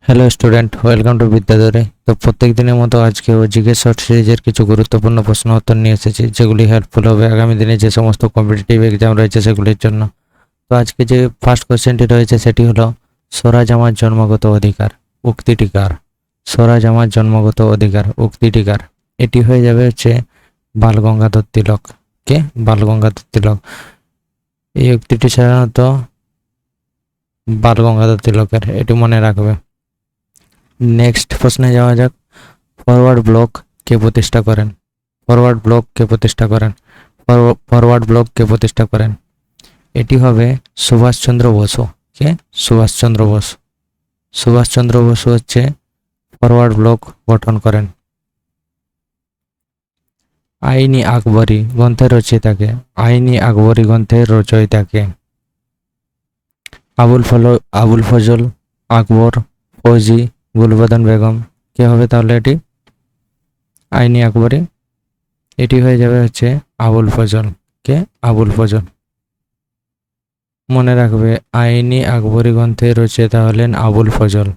Hello student, welcome to বিদ্যাধরে। তো প্রত্যেক দিনের মতো আজকেও জিজ্ঞেস শর্ট সিরিজের কিছু গুরুত্বপূর্ণ প্রশ্ন উত্তর নিয়ে এসেছি, যেগুলি হেল্পফুল হবে আগামী দিনে যে সমস্ত কম্পিটিটিভ এক্সাম রয়েছে সেগুলির জন্য। তো আজকে যে ফার্স্ট কোশ্চেনটি রয়েছে সেটি হলো, স্বরাজ আমার জন্মগত অধিকার, উক্তিটি কার? স্বরাজ আমার জন্মগত অধিকার, উক্তিটি কার? এটি হয়ে যাবে হচ্ছে বালগঙ্গাধর তিলক। কে? বালগঙ্গাধর তিলক। এই উক্তিটি সাধারণত বালগঙ্গাধর তিলকের, এটি মনে রাখবে। নেক্সট প্রশ্নে যাওয়া যাক। ফরওয়ার্ড ব্লক কে প্রতিষ্ঠা করেন? ফরওয়ার্ড ব্লক কে প্রতিষ্ঠা করেন? ফরওয়ার্ড ব্লক কে প্রতিষ্ঠা করেন? এটি হবে সুভাষচন্দ্র বসু। কে? সুভাষচন্দ্র বসু। সুভাষচন্দ্র বসু হচ্ছে ফরওয়ার্ড ব্লক গঠন করেন। আইনি আকবরী গ্রন্থের রচয়িতাকে? আইনি আকবরী গ্রন্থের রচয়িতাকে? আবুল ফজল, আকবর, ফৌজি, গুলবদন বেগম। কে হবে তাহলে এটি? আইনি আকবরী। এটি হয়ে যাবে হচ্ছে আবুল ফজল। কে? আবুল ফজল। মনে রাখবে, আইনি আকবরী গ্রন্থের রচয়িতা হলেন আবুল ফজল।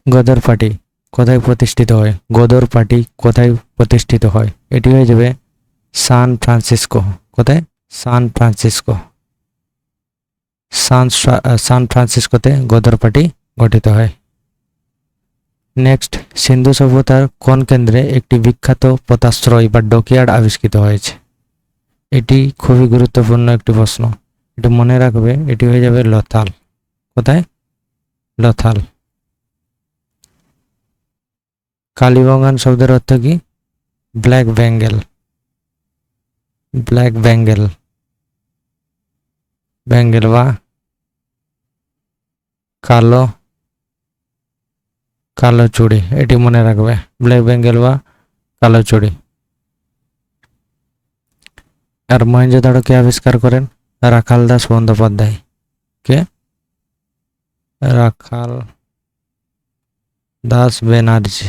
গদর পার্টি কোথায় প্রতিষ্ঠিত হয়? গদর পার্টি কোথায় প্রতিষ্ঠিত হয়? এটি হয়ে যাবে সান ফ্রান্সিসকো। কোথায়? San Francisco. সান ফ্রান্সিসকোতে গদর পার্টি গঠিত হয়। নেক্সট, সিন্ধু সভ্যতার কোন কেন্দ্রে একটি বিখ্যাত পোতাশ্রয় বা ডকইয়ার্ড আবিষ্কৃত হয়েছে? এটি খুবই গুরুত্বপূর্ণ একটি প্রশ্ন, এটি মনে রাখবে। এটি হয়ে যাবে লথাল। কোথায়? লথাল। কালীবাগান শব্দের অর্থ কি? ব্ল্যাক বেঙ্গল। ব্ল্যাক বেঙ্গল, বেঙ্গল বা কালো কালো চুড়ি, এটি মনে রাখবে। ব্ল্যাক বেঙ্গল বা কালো চুড়ি। আর মহেঞ্জোদাড়ো কে আবিষ্কার করেন? রাখাল দাস বন্দ্যোপাধ্যায়। কে? রাখাল দাস ব্যানার্জি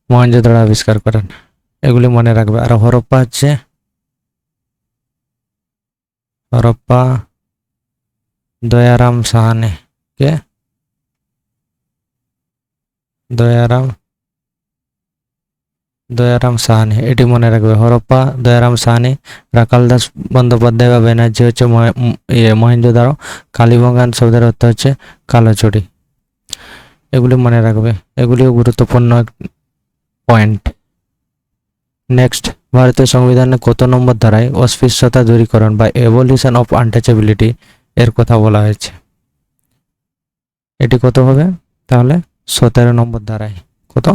মহেঞ্জোদাড়ো আবিষ্কার করেন। এগুলি মনে রাখবে। আর হরপ্পা হচ্ছে, হরপ্পা দয়ারাম সাহানে। কে? দয়ারাম দয়ারাম সাহানি, এটি মনে রাখবে। হরপ্পা, দয়ারাম সাহানি, রাখাল দাস বন্দ্যোপাধ্যায় বা ব্যানার্জি হচ্ছে মহেঞ্জোদাড়ো। কালীবাগান শব্দের অর্থ হচ্ছে কালো চুড়ি। এগুলি মনে রাখবে, এগুলিও গুরুত্বপূর্ণ পয়েন্ট। নেক্সট, ভারতীয় সংবিধানে কত নম্বর ধারায় অস্পৃশ্যতা দূরীকরণ বা এবলিশন অফ আনটাচেবিলিটি এর কথা বলা হয়েছে? এটি কত হবে তাহলে? 17 নম্বর ধারায়। কত?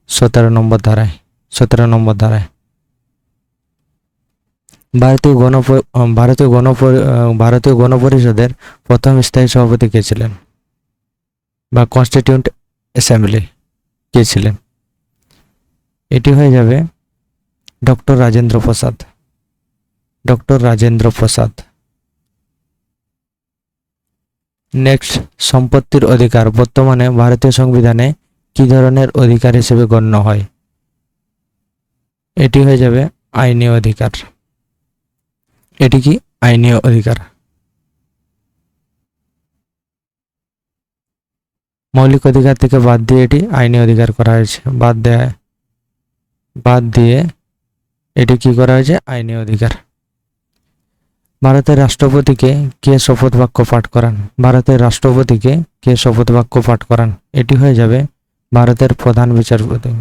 17 নম্বর ধারায়। 17 নম্বর ধারায়। ভারতীয় গণপরিষদের প্রথম স্থায়ী সভাপতি কে ছিলেন? বা কনস্টিটিউন্ট অ্যাসেম্বলি কে ছিলেন? এটি হয়ে যাবে doctor Rajendra Prasad. Doctor Rajendra Prasad. Next, সম্পত্তির অধিকার বর্তমানে ভারতীয় সংবিধানে কি ধরনের অধিকার হিসেবে গণ্য হয়? এটি হয়ে যাবে আইনি অধিকার। এটি কি? আইনি অধিকার। মৌলিক অধিকার থেকে বাদ দিয়ে এটি আইনি অধিকার করা হয়েছে। বাদ দিয়ে এটি কি করা হয়েছে? আইনি অধিকার। ভারতের রাষ্ট্রপতিকে কে শপথ বাক্য পাঠ করান? ভারতের রাষ্ট্রপতিকে কে শপথ বাক্য পাঠ করান? এটি হয়ে যাবে ভারতের প্রধান বিচারপতি।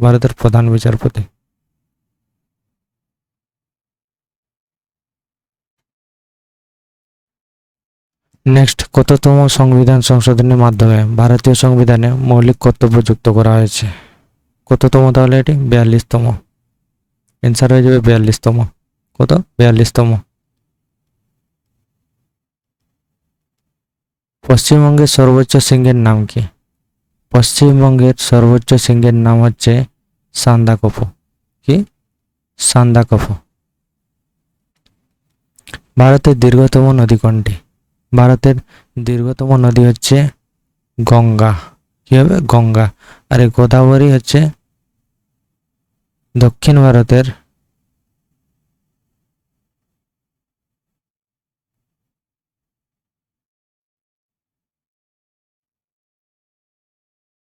ভারতের প্রধান বিচারপতি। নেক্সট, কততম সংবিধান সংশোধনের মাধ্যমে ভারতীয় সংবিধানে মৌলিক কর্তব্য যুক্ত করা হয়েছে? কততম তাহলে এটি? 42তম। অ্যান্সার হয়ে যাবে 42তম। কত? 42তম। পশ্চিমবঙ্গের সর্বোচ্চ শৃঙ্গের নাম কি? পশ্চিমবঙ্গের সর্বোচ্চ শৃঙ্গের নাম হচ্ছে সান্দাকফু। কি? সান্দাকফু। ভারতের দীর্ঘতম নদী কোনটি? ভারতের দীর্ঘতম নদী হচ্ছে গঙ্গা। কি হবে? গঙ্গা। আর এই গোদাবরী হচ্ছে দক্ষিণ ভারতের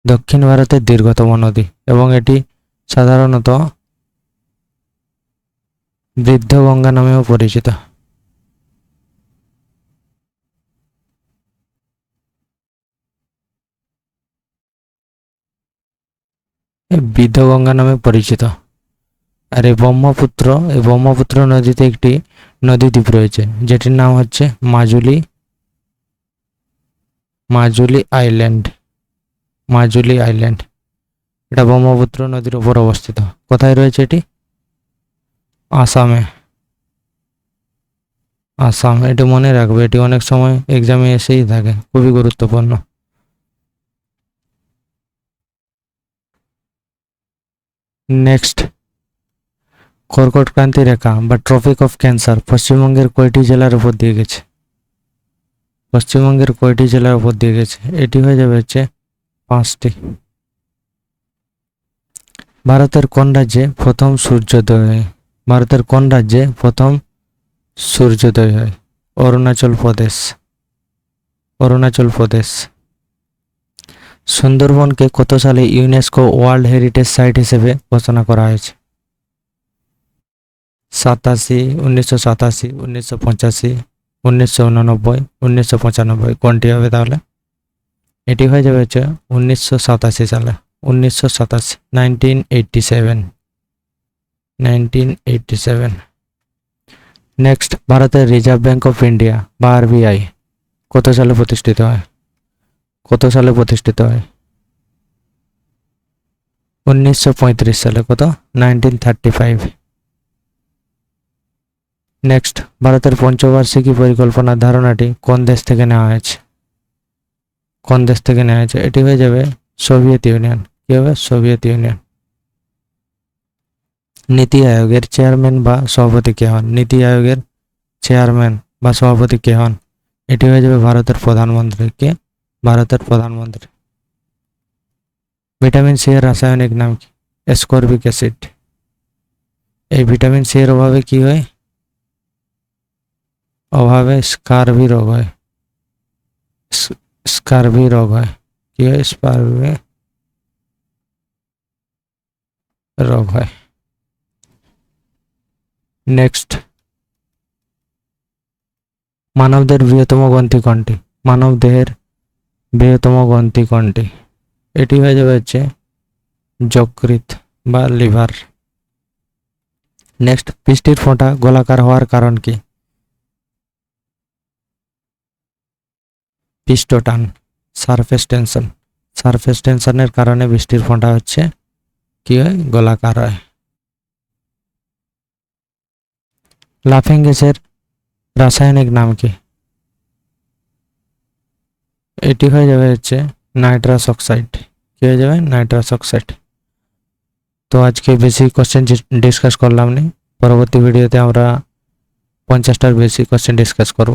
দক্ষিণ ভারতের দীর্ঘতম নদী এবং এটি সাধারণত বৃদ্ধ গঙ্গা নামেও পরিচিত। বৃদ্ধ গঙ্গা নামে পরিচিত। আর এই ব্রহ্মপুত্র নদীতে একটি নদী দ্বীপ রয়েছে যেটির নাম হচ্ছে মাজুলি আইল্যান্ড। মাজুলি আইল্যান্ড এটা ব্রহ্মপুত্র নদীর উপর অবস্থিত। কোথায় রয়েছে এটি? আসাম। এটি মনে রাখবে, এটি অনেক সময় এক্সামে এসেই থাকে, খুবই গুরুত্বপূর্ণ। নেক্সট, কর্কট ক্রান্তি রেখা বা ট্রপিক অফ ক্যান্সার পশ্চিমবঙ্গের কয়টি জেলার উপর দিয়ে গেছে? পশ্চিমবঙ্গের কয়টি জেলার উপর দিয়ে গেছে? এটি হয়ে যাবে হচ্ছে 5টি। ভারতের কোন রাজ্যে প্রথম সূর্যোদয় হয়? ভারতের কোন রাজ্যে প্রথম সূর্যোদয় হয়? অরুণাচল প্রদেশ। সুন্দরবনকে কত সালে ইউনেস্কো ওয়ার্ল্ড হেরিটেজ সাইট হিসেবে ঘোষণা করা হয়েছে? 1987, 1985, 1989, 1995। কোনটি হবে তাহলে? এটি হয়ে যাবে হচ্ছে 1987 সালে। 1987। নেক্সট, ভারতের রিজার্ভ ব্যাঙ্ক অফ ইন্ডিয়া বা আরবিআই কত সালে প্রতিষ্ঠিত হয়? 1935 সালে। কত? 1935। নেক্সট, ভারতের পঞ্চবার্ষিকী পরিকল্পনার ধারণাটি কোন দেশ থেকে নেওয়া হয়েছে? এটি হয়ে যাবে সোভিয়েত ইউনিয়ন। কি হবে? Soviet union. নীতি আয়োগের চেয়ারম্যান বা সভাপতি কে হন? নীতি আয়োগের চেয়ারম্যান বা সভাপতি কে হন? এটি হয়ে যাবে ভারতের প্রধানমন্ত্রী। কে? ভারতের প্রধানমন্ত্রী। ভিটামিন সি এর রাসায়নিক নাম কি? Ascorbic acid. এই ভিটামিন সি এর অভাবে কি হয়? অভাবে স্কারভি রোগ হয়। কি হয়? স্কারভি রোগ হয়। নেক্সট, মানবদেহের বৃহত্তম গ্রন্থি কোনটি? এটি হয়ে যাবে হচ্ছে যকৃৎ বা লিভার। নেক্সট, বৃষ্টির ফোঁটা গোলাকার হওয়ার কারণ কি? পৃষ্ঠটান, সারফেস টেনশনের কারণে বৃষ্টির ফোঁটা হচ্ছে কি হয়? গোলাকার হয়। লাফিং গ্যাসের রাসায়নিক নাম কি? এটি হয়ে যাবে হচ্ছে নাইট্রাস অক্সাইড। কি হয়ে যাবে? Nitrous oxide. তো আজকে বেশি কোশ্চেন ডিসকাস করলাম না, পরবর্তী ভিডিওতে আমরা 50টার বেশি কোশ্চেন ডিসকাস করব।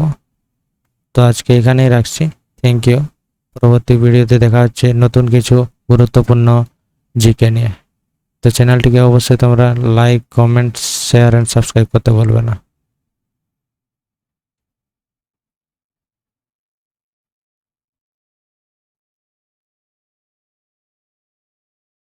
তো আজকে এখানেই রাখছি। Thank you. পরবর্তী ভিডিওতে দেখা হচ্ছে নতুন কিছু গুরুত্বপূর্ণ জিকে নিয়ে। তো চ্যানেলটিকে অবশ্যই তোমরা like, comment, share and subscribe করতে ভুলবে না।